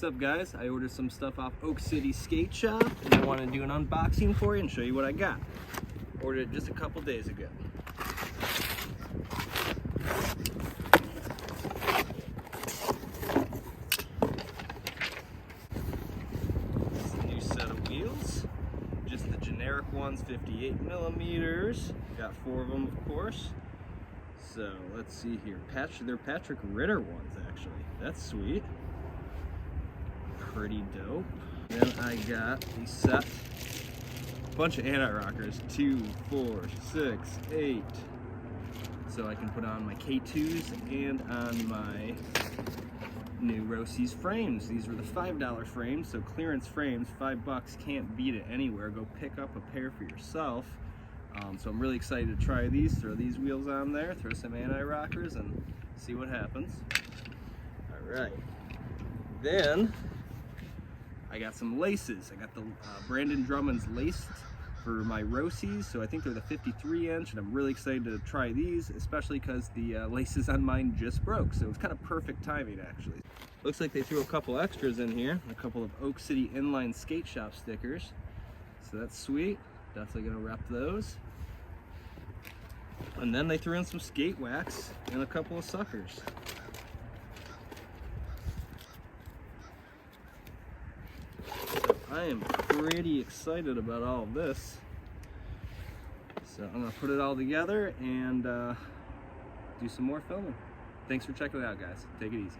What's up guys? I ordered some stuff off Oak City Skate Shop and I want to do an unboxing for you and show you what I got. Ordered it just a couple days ago. This is a new set of wheels. Just the generic ones, 58 millimeters. Got 4 of them of course. So let's see here. They're Patrick Ritter ones actually. That's sweet. Pretty dope. Then I got a set, a bunch of anti-rockers, 2, 4, 6, 8. So I can put on my K2s and on my new Roces frames. These were the $5 frames, so clearance frames, $5, can't beat it anywhere. Go pick up a pair for yourself. So I'm really excited to try these, throw these wheels on there, throw some anti-rockers and see what happens. All right. Then I got some laces. I got the Brandon Drummond's lace for my Roces, so I think they're the 53-inch, and I'm really excited to try these, especially because the laces on mine just broke, so it's kind of perfect timing actually. Looks like they threw a couple extras in here, a couple of Oak City Inline skate shop stickers, so that's sweet. Definitely gonna rep those. And then they threw in some skate wax and a couple of suckers. I am pretty excited about all of this. So I'm gonna put it all together and do some more filming. Thanks for checking it out guys. Take it easy.